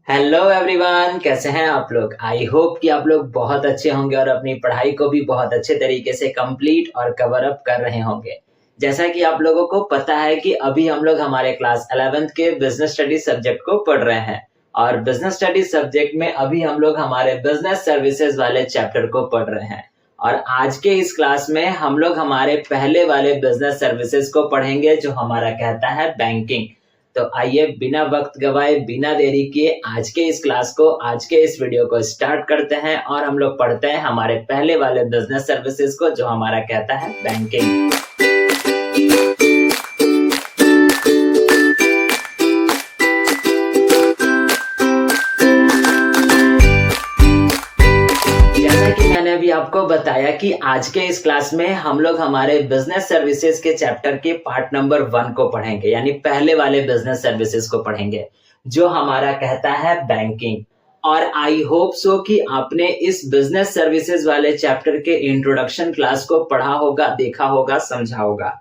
Hello everyone, कैसे हैं आप लोग। आई होप कि आप लोग बहुत अच्छे होंगे और अपनी पढ़ाई को भी बहुत अच्छे तरीके से कंप्लीट और कवर अप कर रहे होंगे। जैसा कि आप लोगों को पता है कि अभी हम लोग हमारे क्लास 11th के बिजनेस स्टडीज सब्जेक्ट को पढ़ रहे हैं और बिजनेस स्टडीज सब्जेक्ट में अभी हम लोग हमारे बिजनेस सर्विसेज वाले चैप्टर को पढ़ रहे हैं। और आज के इस क्लास में हम लोग हमारे पहले वाले बिजनेस सर्विसेज को पढ़ेंगे जो हमारा कहता है बैंकिंग। तो आइए बिना वक्त गवाए बिना देरी किए आज के इस क्लास को, आज के इस वीडियो को स्टार्ट करते हैं और हम लोग पढ़ते हैं हमारे पहले वाले बिजनेस सर्विसेज को जो हमारा कहता है बैंकिंग। मैंने अभी आपको बताया कि आज के इस क्लास में हम लोग हमारे बिजनेस सर्विसेज के चैप्टर के पार्ट नंबर 1 को पढ़ेंगे, यानी पहले वाले बिजनेस सर्विसेज को पढ़ेंगे जो हमारा कहता है बैंकिंग। और आई होप सो कि आपने इस बिजनेस सर्विसेज वाले चैप्टर के इंट्रोडक्शन क्लास को पढ़ा होगा, देखा होगा, समझा होगा,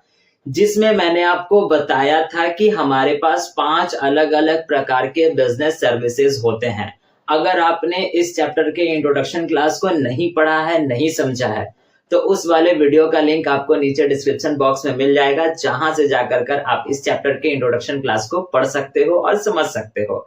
जिसमें मैंने आपको बताया था कि हमारे पास 5 अलग अलग प्रकार के बिजनेस सर्विसेज होते हैं। अगर आपने इस चैप्टर के इंट्रोडक्शन क्लास को नहीं पढ़ा है, नहीं समझा है, तो उस वाले वीडियो का लिंक आपको नीचे डिस्क्रिप्शन बॉक्स में मिल जाएगा, जहां से जाकर कर आप इस चैप्टर के इंट्रोडक्शन क्लास को पढ़ सकते हो और समझ सकते हो।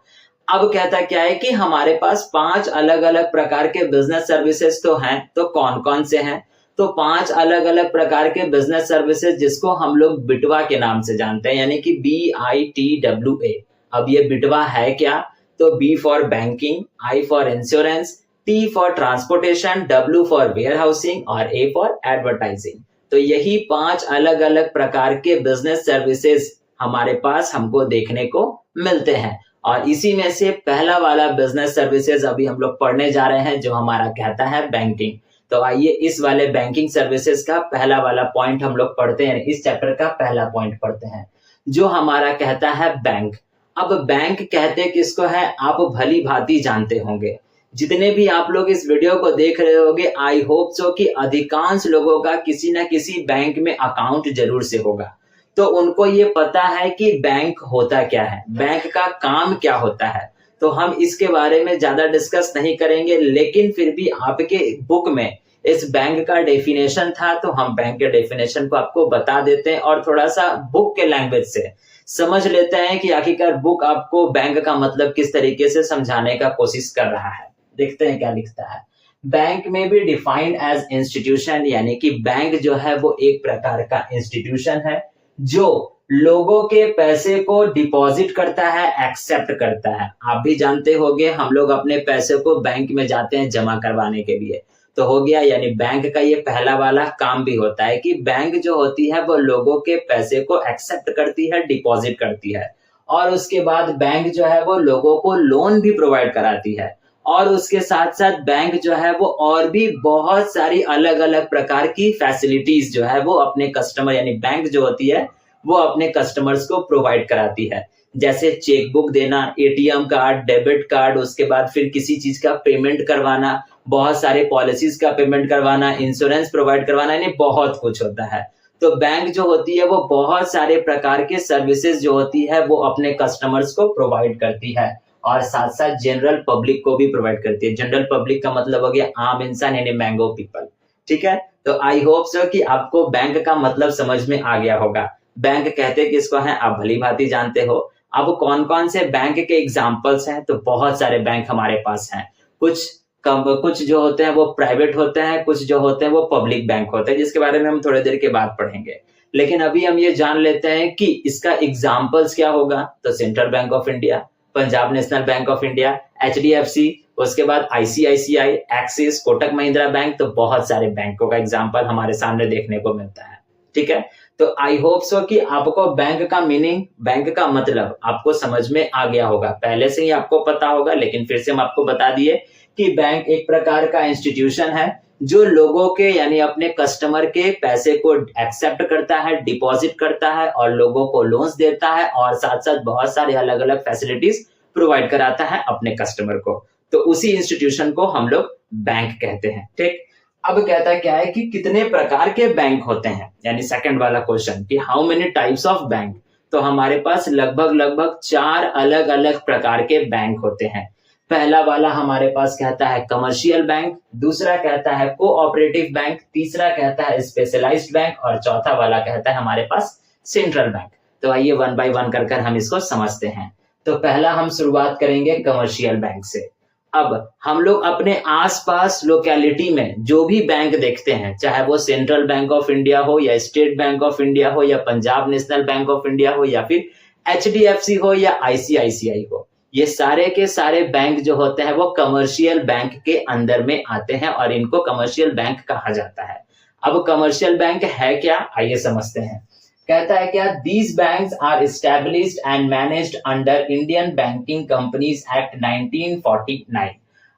अब कहता क्या है कि हमारे पास 5 अलग अलग प्रकार के बिजनेस सर्विसेज तो हैं, तो कौन कौन से हैं? तो 5 अलग अलग प्रकार के बिजनेस सर्विसेज जिसको हम लोग बिटवा के नाम से जानते हैं, यानी कि BITWA। अब ये बिटवा है क्या? तो B for banking, I for insurance, T for transportation, W for warehousing और A फॉर एडवर्टाइजिंग। तो यही 5 अलग अलग प्रकार के बिजनेस सर्विसेज हमारे पास हमको देखने को मिलते हैं। और इसी में से पहला वाला बिजनेस सर्विसेज अभी हम लोग पढ़ने जा रहे हैं जो हमारा कहता है बैंकिंग। तो आइए इस वाले बैंकिंग सर्विसेज का पहला वाला पॉइंट हम लोग पढ़ते हैं, इस चैप्टर का पहला पॉइंट पढ़ते हैं जो हमारा कहता है बैंक। अब बैंक कहते किसको है आप भली भांति जानते होंगे। जितने भी आप लोग इस वीडियो को देख रहे होंगे, आई होप सो कि अधिकांश लोगों का किसी ना किसी बैंक में अकाउंट जरूर से होगा। तो उनको ये पता है कि बैंक होता क्या है, बैंक का काम क्या होता है। तो हम इसके बारे में ज्यादा डिस्कस नहीं करेंगे, लेकिन फिर भी आपके बुक में इस बैंक का डेफिनेशन था, तो हम बैंक के डेफिनेशन को आपको बता देते हैं और थोड़ा सा बुक के लैंग्वेज से समझ लेते हैं कि आखिरकार बुक आपको बैंक का मतलब किस तरीके से समझाने का कोशिश कर रहा है। देखते हैं क्या लिखता है। बैंक में भी डिफाइंड एज इंस्टीट्यूशन, यानी कि बैंक जो है वो एक प्रकार का इंस्टीट्यूशन है जो लोगों के पैसे को डिपॉजिट करता है, एक्सेप्ट करता है। आप भी जानते होंगे हम लोग अपने पैसे को बैंक में जाते हैं जमा करवाने के लिए, तो हो गया, यानी बैंक का ये पहला वाला काम भी होता है कि बैंक जो होती है वो लोगों के पैसे को एक्सेप्ट करती है, डिपॉजिट करती है। और उसके बाद बैंक जो है वो लोगों को लोन भी प्रोवाइड कराती है। और उसके साथ साथ बैंक जो है वो और भी बहुत सारी अलग अलग प्रकार की फैसिलिटीज जो है वो अपने कस्टमर, यानी बैंक जो होती है वो अपने कस्टमर्स को प्रोवाइड कराती है। जैसे चेकबुक देना, एटीएम कार्ड, डेबिट कार्ड, उसके बाद फिर किसी चीज का पेमेंट करवाना, बहुत सारे पॉलिसीज का पेमेंट करवाना, इंश्योरेंस प्रोवाइड करवाना, यानी बहुत कुछ होता है। तो बैंक जो होती है वो बहुत सारे प्रकार के सर्विसेज जो होती है वो अपने कस्टमर्स को प्रोवाइड करती है और साथ साथ जनरल पब्लिक को भी प्रोवाइड करती है। जनरल पब्लिक का मतलब हो गया आम इंसान, यानी मैंगो पीपल। ठीक है, तो आई होप सो कि आपको बैंक का मतलब समझ में आ गया होगा। बैंक कहते किसको है आप भली भांति जानते हो। अब कौन कौन से बैंक के एग्जाम्पल्स हैं? तो बहुत सारे बैंक हमारे पास हैं। कुछ जो होते हैं वो प्राइवेट होते हैं, कुछ जो होते हैं वो पब्लिक बैंक होते हैं, जिसके बारे में हम थोड़ी देर के बाद पढ़ेंगे। लेकिन अभी हम ये जान लेते हैं कि इसका एग्जाम्पल्स क्या होगा। तो central bank of India, Punjab national bank of India, HDFC, उसके बाद ICICI, axis, Kotak Mahindra bank. तो बहुत सारे बैंकों का एग्जाम्पल हमारे सामने देखने को मिलता है। ठीक है, तो आई होप सो कि आपको बैंक का मीनिंग, बैंक का मतलब आपको समझ में आ गया होगा। पहले से ही आपको पता होगा, लेकिन फिर से हम आपको बता दिए कि बैंक एक प्रकार का इंस्टीट्यूशन है जो लोगों के, यानी अपने कस्टमर के पैसे को एक्सेप्ट करता है, डिपॉजिट करता है और लोगों को लोन्स देता है और साथ साथ बहुत सारे अलग अलग फैसिलिटीज प्रोवाइड कराता है अपने कस्टमर को। तो उसी इंस्टीट्यूशन को हम लोग बैंक कहते हैं। ठीक, अब कहता क्या है कि कितने प्रकार के बैंक होते हैं, यानी सेकंड वाला क्वेश्चन कि how many types of bank. तो हमारे पास लगभग 4 अलग अलग प्रकार के बैंक होते हैं। पहला वाला हमारे पास कहता है कमर्शियल बैंक, दूसरा कहता है कोऑपरेटिव बैंक, तीसरा कहता है स्पेशलाइज्ड बैंक और चौथा वाला कहता है हमारे पास सेंट्रल बैंक। तो आइए वन बाय वन कर हम इसको समझते हैं। तो पहला हम शुरुआत करेंगे कमर्शियल बैंक से। अब हम लोग अपने आसपास लोकेलिटी में जो भी बैंक देखते हैं, चाहे वो सेंट्रल बैंक ऑफ इंडिया हो या स्टेट बैंक ऑफ इंडिया हो या Punjab national bank of India हो या फिर HDFC हो या ICICI हो, ये सारे के सारे बैंक जो होते हैं वो कमर्शियल बैंक के अंदर में आते हैं और इनको कमर्शियल बैंक कहा जाता है। अब कमर्शियल बैंक है क्या, आइए समझते हैं। कहता है क्या, these banks are established and managed under Indian banking companies act 1949।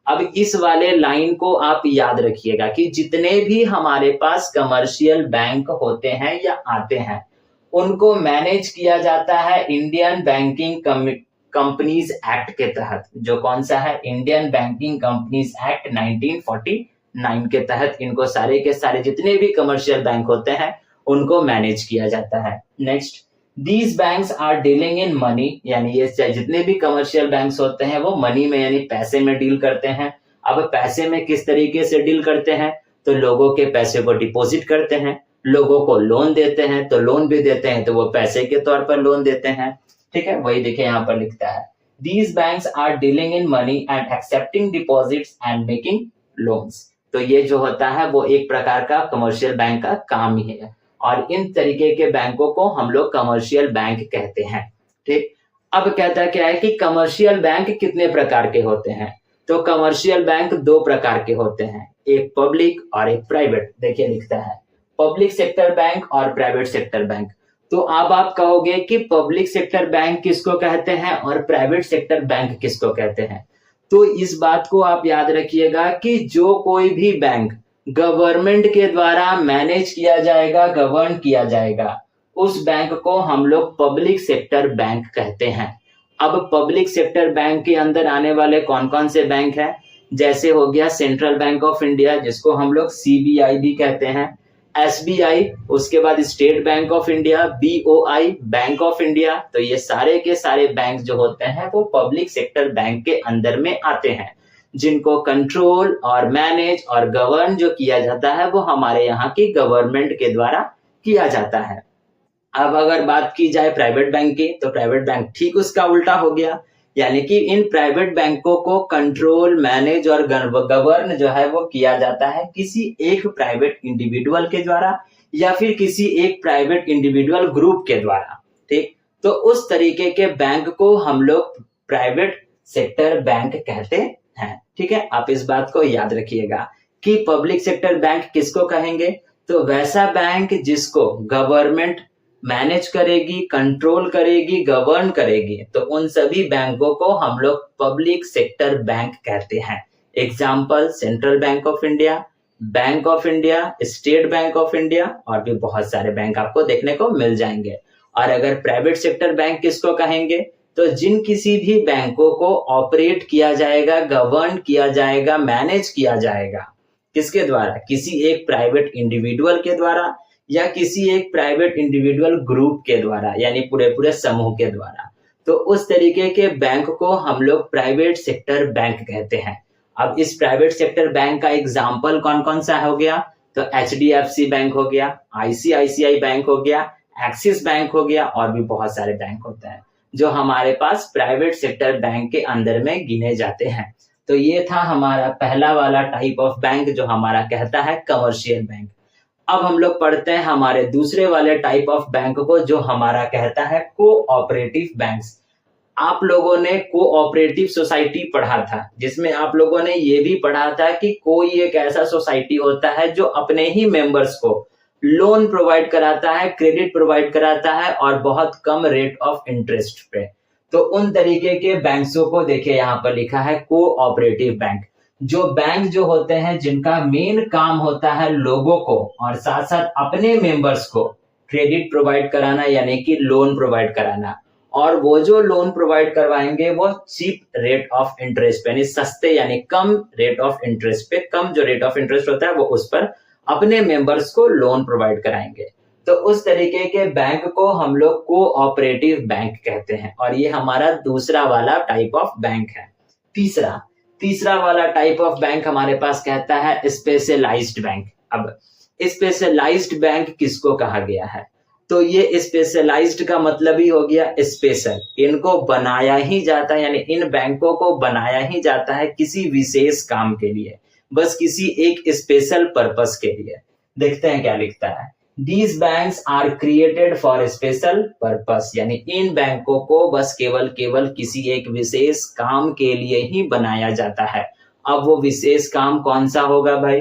अब इस वाले लाइन को आप याद रखिएगा कि जितने भी हमारे पास कमर्शियल बैंक होते हैं या आते हैं उनको मैनेज किया जाता है इंडियन बैंकिंग कंपनीज एक्ट के तहत, जो कौन सा है, इंडियन बैंकिंग कंपनीज एक्ट 1949 के तहत इनको सारे के सारे जितने भी कमर्शियल बैंक होते हैं उनको मैनेज किया जाता है। Next, these banks are dealing in money, यानी ये जितने भी कमर्शियल बैंक्स होते हैं वो मनी में यानी पैसे में डील करते हैं। अब पैसे में किस तरीके से डील करते हैं, तो लोगों के पैसे को डिपॉजिट करते हैं, लोगों को लोन देते हैं, तो लोन भी देते हैं तो वो पैसे के तौर पर लोन देते हैं। ठीक है, वही देखिए यहाँ पर लिखता है, these banks are dealing in money and accepting deposits and making loans. तो ये जो होता है वो एक प्रकार का कमर्शियल बैंक का काम ही है और इन तरीके के बैंकों को हम लोग कमर्शियल बैंक कहते हैं। ठीक, अब कहता क्या है कि कमर्शियल बैंक कितने प्रकार के होते हैं, तो कमर्शियल बैंक दो प्रकार के होते हैं, एक पब्लिक और एक प्राइवेट। देखिए लिखता है पब्लिक सेक्टर बैंक और प्राइवेट सेक्टर बैंक। तो अब आप कहोगे कि पब्लिक सेक्टर बैंक किसको कहते हैं और प्राइवेट सेक्टर बैंक किसको कहते हैं, तो इस बात को आप याद रखिएगा कि जो कोई भी बैंक गवर्नमेंट के द्वारा मैनेज किया जाएगा, गवर्न किया जाएगा, उस बैंक को हम लोग पब्लिक सेक्टर बैंक कहते हैं। अब पब्लिक सेक्टर बैंक के अंदर आने वाले कौन कौन से बैंक हैं, जैसे हो गया सेंट्रल बैंक ऑफ इंडिया जिसको हम लोग CBI भी कहते हैं, SBI, उसके बाद state bank of India, BOI, bank of India. तो ये सारे के सारे बैंक जो होते हैं वो पब्लिक सेक्टर बैंक के अंदर में आते हैं, जिनको कंट्रोल और मैनेज और गवर्न जो किया जाता है वो हमारे यहाँ की गवर्नमेंट के द्वारा किया जाता है। अब अगर बात की जाए प्राइवेट बैंक की, तो प्राइवेट बैंक ठीक उसका उल्टा हो गया, यानी कि इन प्राइवेट बैंकों को कंट्रोल, मैनेज और गवर्न जो है वो किया जाता है किसी एक प्राइवेट इंडिविजुअल के द्वारा या फिर किसी एक प्राइवेट इंडिविजुअल ग्रुप के द्वारा। ठीक, तो उस तरीके के बैंक को हम लोग प्राइवेट सेक्टर बैंक कहते हैं। ठीक है, आप इस बात को याद रखिएगा कि पब्लिक सेक्टर बैंक किसको कहेंगे, तो वैसा बैंक जिसको गवर्नमेंट मैनेज करेगी, कंट्रोल करेगी, गवर्न करेगी, तो उन सभी बैंकों को हम लोग पब्लिक सेक्टर बैंक कहते हैं। Example, central bank of India, bank of India, state bank of India और भी बहुत सारे बैंक आपको देखने को मिल जाएंगे। और अगर प्राइवेट सेक्टर बैंक किसको कहेंगे, तो जिन किसी भी बैंकों को ऑपरेट किया जाएगा, गवर्न किया जाएगा, मैनेज किया जाएगा, किसके द्वारा, किसी एक प्राइवेट इंडिविजुअल के द्वारा या किसी एक प्राइवेट इंडिविजुअल ग्रुप के द्वारा, यानी पूरे समूह के द्वारा, तो उस तरीके के बैंक को हम लोग प्राइवेट सेक्टर बैंक कहते हैं। अब इस प्राइवेट सेक्टर बैंक का एग्जाम्पल कौन कौन सा हो गया, तो HDFC बैंक हो गया, ICICI बैंक हो गया, एक्सिस बैंक हो गया और भी बहुत सारे बैंक होते हैं जो हमारे पास प्राइवेट सेक्टर बैंक के अंदर में गिने जाते हैं। तो ये था हमारा पहला वाला टाइप ऑफ बैंक जो हमारा कहता है कमर्शियल बैंक। अब हम लोग पढ़ते हैं हमारे दूसरे वाले टाइप ऑफ बैंक को जो हमारा कहता है कोऑपरेटिव बैंक्स। आप लोगों ने कोऑपरेटिव सोसाइटी पढ़ा था, जिसमें आप लोगों ने ये भी पढ़ा था कि कोई एक ऐसा सोसाइटी होता है जो अपने ही मेंबर्स को लोन प्रोवाइड कराता है, क्रेडिट प्रोवाइड कराता है और बहुत कम रेट ऑफ इंटरेस्ट पे। तो उन तरीके के बैंकों को देखिए यहाँ पर लिखा है कोऑपरेटिव बैंक। जो बैंक जो होते हैं जिनका मेन काम होता है लोगों को और साथ साथ अपने मेंबर्स को क्रेडिट प्रोवाइड कराना, यानी कि लोन प्रोवाइड कराना, और वो जो लोन प्रोवाइड करवाएंगे वो चीप रेट ऑफ इंटरेस्ट पे, यानी सस्ते यानी कम रेट ऑफ इंटरेस्ट पे, कम जो रेट ऑफ इंटरेस्ट होता है वो उस पर अपने मेंबर्स को लोन प्रोवाइड कराएंगे। तो उस तरीके के बैंक को हम लोग कोऑपरेटिव बैंक कहते हैं और ये हमारा दूसरा वाला टाइप ऑफ बैंक है। तीसरा तीसरा वाला टाइप ऑफ बैंक हमारे पास कहता है स्पेशलाइज्ड बैंक। अब स्पेशलाइज्ड बैंक किसको कहा गया है? तो ये स्पेशलाइज्ड का मतलब ही हो गया स्पेशल। इनको बनाया ही जाता है, यानी इन बैंकों को बनाया ही जाता है किसी विशेष काम के लिए, बस किसी एक स्पेशल पर्पस के लिए। देखते हैं क्या लिखता है। These banks are created for a special purpose, यानी इन बैंकों को बस केवल किसी एक विशेष काम के लिए ही बनाया जाता है। अब वो विशेष काम कौन सा होगा भाई?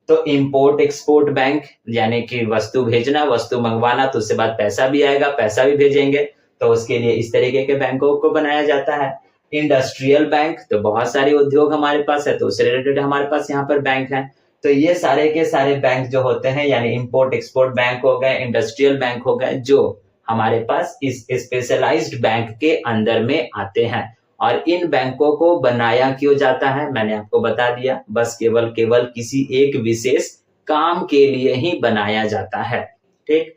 तो इंपोर्ट एक्सपोर्ट बैंक, यानी कि वस्तु भेजना, वस्तु मंगवाना, तो उससे बाद पैसा भी आएगा, पैसा भी भेजेंगे, तो उसके लिए इस तरीके के बैंकों को बनाया जाता है। इंडस्ट्रियल बैंक, तो बहुत सारे उद्योग हमारे पास है, तो उससे रिलेटेड हमारे पास यहाँ पर बैंक है। तो ये सारे के सारे बैंक जो होते हैं, यानी इंपोर्ट एक्सपोर्ट बैंक हो गए, इंडस्ट्रियल बैंक हो गए, जो हमारे पास इस स्पेशलाइज्ड बैंक के अंदर में आते हैं। और इन बैंकों को बनाया क्यों जाता है? मैंने आपको बता दिया, बस केवल किसी एक विशेष काम के लिए ही बनाया जाता है। ठीक,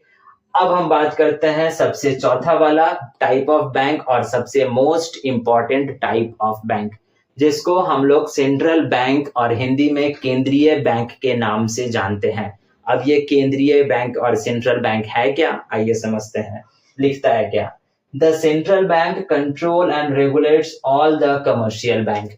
अब हम बात करते हैं सबसे चौथा वाला टाइप ऑफ बैंक और सबसे most important type of bank, जिसको हम लोग सेंट्रल बैंक और हिंदी में केंद्रीय बैंक के नाम से जानते हैं। अब ये केंद्रीय बैंक और सेंट्रल बैंक है क्या? आइए समझते हैं। लिखता है क्या? The central bank control and regulates all the commercial bank.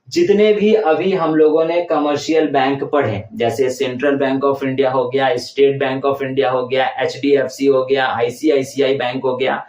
जितने भी अभी हम लोगों ने कमर्शियल बैंक पढ़े, जैसे सेंट्रल बैंक ऑफ इंडिया हो गया, स्टेट बैंक ऑफ इंडिया हो गया, HDFC हो गया, ICICI बैंक हो गया,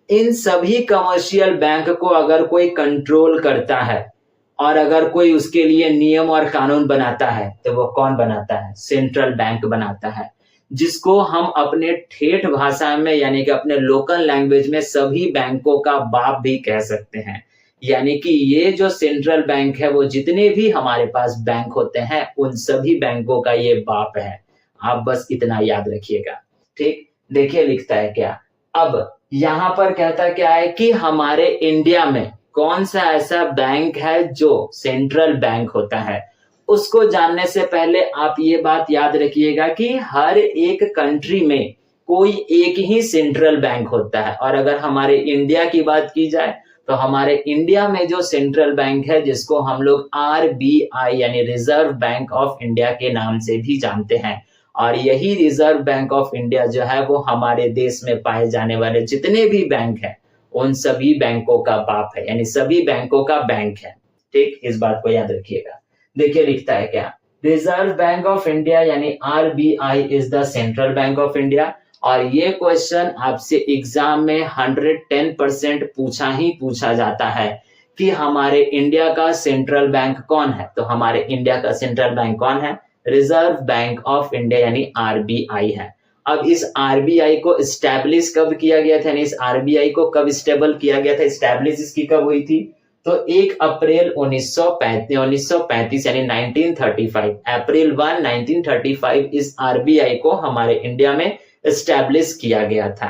इन सभी कमर्शियल बैंक को अगर कोई कंट्रोल करता है और अगर कोई उसके लिए नियम और कानून बनाता है, तो वो कौन बनाता है? सेंट्रल बैंक बनाता है, जिसको हम अपने ठेठ भाषा में, यानी कि अपने लोकल लैंग्वेज में, सभी बैंकों का बाप भी कह सकते हैं। यानी कि ये जो सेंट्रल बैंक है, वो जितने भी हमारे पास बैंक होते हैं, उन सभी बैंकों का ये बाप है। आप बस इतना याद रखिएगा। ठीक, देखिए लिखता है क्या। अब यहाँ पर कहता क्या है कि हमारे इंडिया में कौन सा ऐसा बैंक है जो सेंट्रल बैंक होता है। उसको जानने से पहले आप ये बात याद रखिएगा कि हर एक कंट्री में कोई एक ही सेंट्रल बैंक होता है। और अगर हमारे इंडिया की बात की जाए, तो हमारे इंडिया में जो सेंट्रल बैंक है, जिसको हम लोग RBI यानी रिजर्व बैंक ऑफ इंडिया के नाम से भी जानते हैं, और यही रिजर्व बैंक ऑफ इंडिया जो है, वो हमारे देश में पाए जाने वाले जितने भी बैंक हैं, उन सभी बैंकों का बाप है, यानी सभी बैंकों का बैंक है। ठीक, इस बात को याद रखिएगा। देखिए लिखता है क्या। रिजर्व बैंक ऑफ इंडिया यानी RBI is the central bank of India. और ये क्वेश्चन आपसे एग्जाम में 110% पूछा जाता है कि हमारे इंडिया का सेंट्रल बैंक कौन है। तो हमारे इंडिया का सेंट्रल बैंक कौन है? रिजर्व बैंक ऑफ इंडिया यानी RBI है। अब इस RBI को स्टैब्लिश कब किया गया था, यानी इस RBI को कब स्टेबल किया गया था, स्टैब्लिश इसकी कब हुई थी? तो 1 अप्रैल 1935 यानी 1935, अप्रैल 1 1935 इस RBI को हमारे इंडिया में एस्टैब्लिश किया गया था।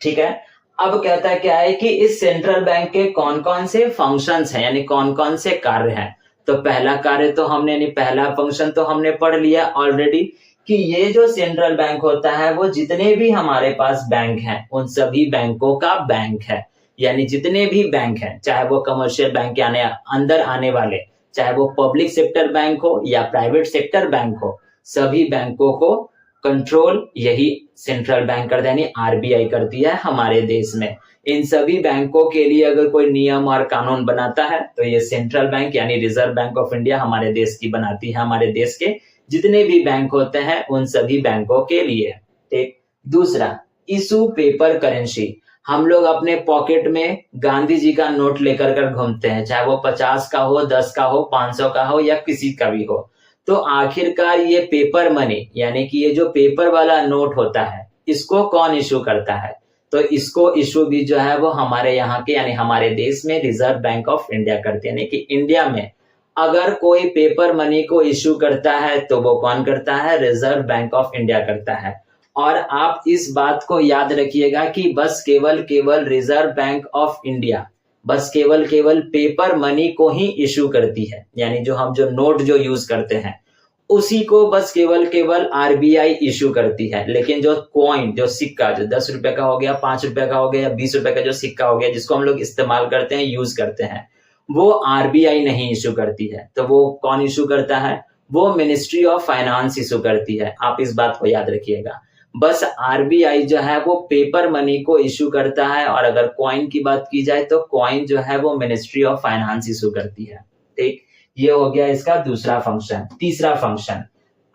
ठीक है, अब कहता है क्या है कि इस सेंट्रल बैंक के कौन कौन से फंक्शंस हैं, यानी कौन कौन से कार्य हैं। तो पहला कार्य तो हमने, यानी पहला फंक्शन तो हमने पढ़ लिया ऑलरेडी, कि ये जो सेंट्रल बैंक होता है, वो जितने भी हमारे पास बैंक हैं, उन सभी बैंकों का बैंक है। यानी जितने भी बैंक हैं, चाहे वो कमर्शियल बैंक के अंदर आने वाले, चाहे वो पब्लिक सेक्टर बैंक हो या प्राइवेट सेक्टर बैंक हो, सभी बैंकों को कंट्रोल यही सेंट्रल बैंक करता है, यानी RBI करती है हमारे देश में। इन सभी बैंकों के लिए अगर कोई नियम और कानून बनाता है, तो ये सेंट्रल बैंक यानी रिजर्व बैंक ऑफ इंडिया हमारे देश की बनाती है, हमारे देश के जितने भी बैंक होते हैं उन सभी बैंकों के लिए। ठीक, दूसरा, इशू पेपर करेंसी। हम लोग अपने पॉकेट में गांधी जी का नोट लेकर कर घूमते हैं, चाहे वो 50 का हो, 10 का हो, 500 का हो या किसी का भी हो। तो आखिरकार ये पेपर मनी, यानी कि ये जो पेपर वाला नोट होता है, इसको कौन इशू करता है? तो इसको इशू भी जो है वो हमारे यहाँ के, यानी हमारे देश में रिजर्व बैंक ऑफ इंडिया करती है। यानी कि इंडिया में अगर कोई पेपर मनी को इशू करता है, तो वो कौन करता है? रिजर्व बैंक ऑफ इंडिया करता है। और आप इस बात को याद रखिएगा कि बस केवल रिजर्व बैंक ऑफ इंडिया बस केवल पेपर मनी को ही इशू करती है, यानी जो हम जो नोट जो यूज करते हैं उसी को बस केवल RBI इशू करती है। लेकिन जो कॉइन, जो सिक्का, जो 10 रुपए का हो गया, 5 रुपए का हो गया, 20 रुपए का जो सिक्का हो गया, जिसको हम लोग इस्तेमाल करते हैं, यूज करते हैं, वो आरबीआई नहीं इशू करती है। तो वो कौन इशू करता है? वो मिनिस्ट्री ऑफ फाइनेंस इशू करती है। आप इस बात को याद रखिएगा। बस आरबीआई जो है वो पेपर मनी को इशू करता है, और अगर कॉइन की बात की जाए तो कॉइन जो है वो मिनिस्ट्री ऑफ फाइनेंस इशू करती है। ठीक, ये हो गया इसका दूसरा फंक्शन। तीसरा फंक्शन,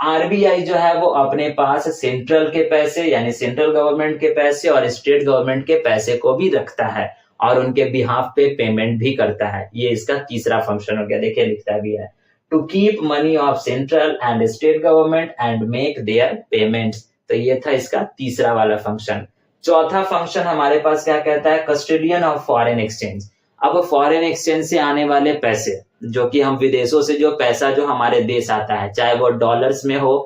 आरबीआई जो है वो अपने पास सेंट्रल के पैसे यानी सेंट्रल गवर्नमेंट के पैसे और स्टेट गवर्नमेंट के पैसे को भी रखता है और उनके बिहाफ पे पेमेंट भी करता है। ये इसका तीसरा फंक्शन हो गया। देखिए लिखता भी है, to keep money of central and state government and make their payments. तो ये था इसका तीसरा वाला फंक्शन। चौथा फंक्शन हमारे पास क्या कहता है? Custodian of foreign exchange. अब फॉरेन एक्सचेंज से आने वाले पैसे, जो कि हम विदेशों से जो पैसा जो हमारे देश आता है, चाहे वो डॉलर्स में हो,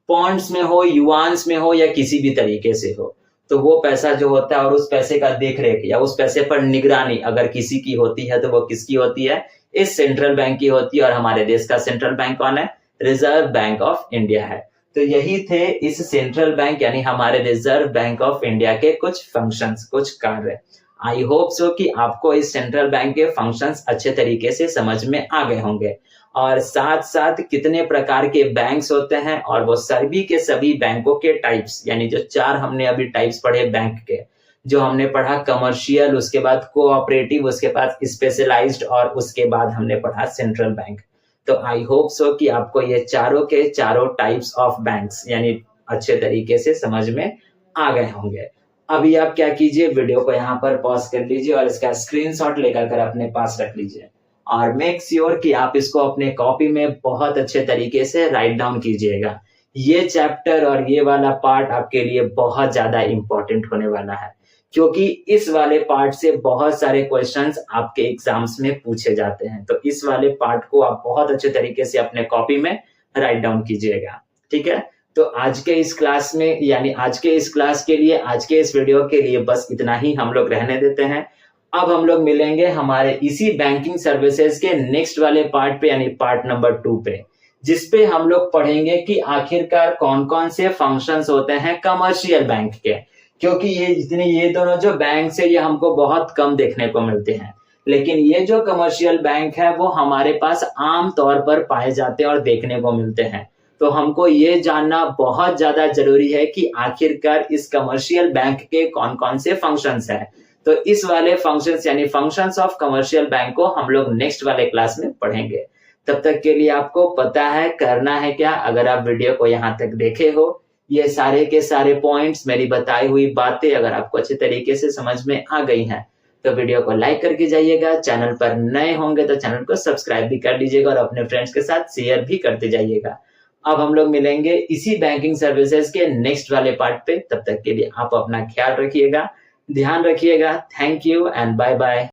पॉन्ड्स में हो, युआन्स में हो या किसी भी तरीके से हो, तो वो पैसा जो होता है और उस पैसे का देख रेख या उस पैसे पर निगरानी अगर किसी की होती है तो वो किसकी होती है? इस सेंट्रल बैंक की होती है। और हमारे देश का सेंट्रल बैंक कौन है? रिजर्व बैंक ऑफ इंडिया है। तो यही थे इस सेंट्रल बैंक यानी हमारे रिजर्व बैंक ऑफ इंडिया के कुछ फंक्शंस, कुछ कार्य। आई होप सो कि आपको इस सेंट्रल बैंक के फंक्शंस अच्छे तरीके से समझ में आ गए होंगे, और साथ साथ कितने प्रकार के बैंक्स होते हैं और वो सभी के सभी बैंकों के टाइप्स, यानी जो चार हमने अभी टाइप्स पढ़े बैंक के, जो हमने पढ़ा कमर्शियल, उसके बाद कोऑपरेटिव, उसके बाद स्पेशलाइज्ड, और उसके बाद हमने पढ़ा सेंट्रल बैंक। तो आई होप सो कि आपको ये चारों के चारों टाइप्स ऑफ बैंक्स यानी अच्छे तरीके से समझ में आ गए होंगे। अभी आप क्या कीजिए, वीडियो को यहाँ पर पॉज कर लीजिए और इसका स्क्रीनशॉट लेकर कर अपने पास रख लीजिए, और मेक श्योर कि आप इसको अपने कॉपी में बहुत अच्छे तरीके से राइट डाउन कीजिएगा। ये चैप्टर और ये वाला पार्ट आपके लिए बहुत ज्यादा इंपॉर्टेंट होने वाला है, क्योंकि इस वाले पार्ट से बहुत सारे क्वेश्चंस आपके एग्जाम्स में पूछे जाते हैं। तो इस वाले पार्ट को आप बहुत अच्छे तरीके से अपने कॉपी में राइट डाउन कीजिएगा। ठीक है, तो आज के इस क्लास में यानी आज के इस क्लास के लिए, आज के इस वीडियो के लिए बस इतना ही हम लोग रहने देते हैं। अब हम लोग मिलेंगे हमारे इसी बैंकिंग सर्विसेज के नेक्स्ट वाले पार्ट पे यानी पार्ट नंबर 2 पे, जिसपे हम लोग पढ़ेंगे कि आखिरकार कौन कौन से फंक्शंस होते हैं कमर्शियल बैंक के, क्योंकि ये दोनों जो बैंक है ये हमको बहुत कम देखने को मिलते हैं, लेकिन ये जो कमर्शियल बैंक है वो हमारे पास आम तौर पर पाए जाते हैं और देखने को मिलते हैं। तो हमको ये जानना बहुत ज्यादा जरूरी है कि आखिरकार इस कमर्शियल बैंक के कौन कौन से फंक्शंस हैं। तो इस वाले फंक्शंस यानी फंक्शंस ऑफ कमर्शियल बैंक को हम लोग नेक्स्ट वाले क्लास में पढ़ेंगे। तब तक के लिए आपको पता है करना है क्या, अगर आप वीडियो को यहाँ तक देखे हो, ये सारे के सारे पॉइंट्स, मेरी बताई हुई बातें अगर आपको अच्छे तरीके से समझ में आ गई हैं, तो वीडियो को लाइक करके जाइएगा। चैनल पर नए होंगे तो चैनल को सब्सक्राइब भी कर लीजिएगा और अपने फ्रेंड्स के साथ शेयर भी करते जाइएगा। अब हम लोग मिलेंगे इसी बैंकिंग सर्विसेज के नेक्स्ट वाले पार्ट पे। तब तक के लिए आप अपना ख्याल रखिएगा, ध्यान रखिएगा। Thank you and bye bye.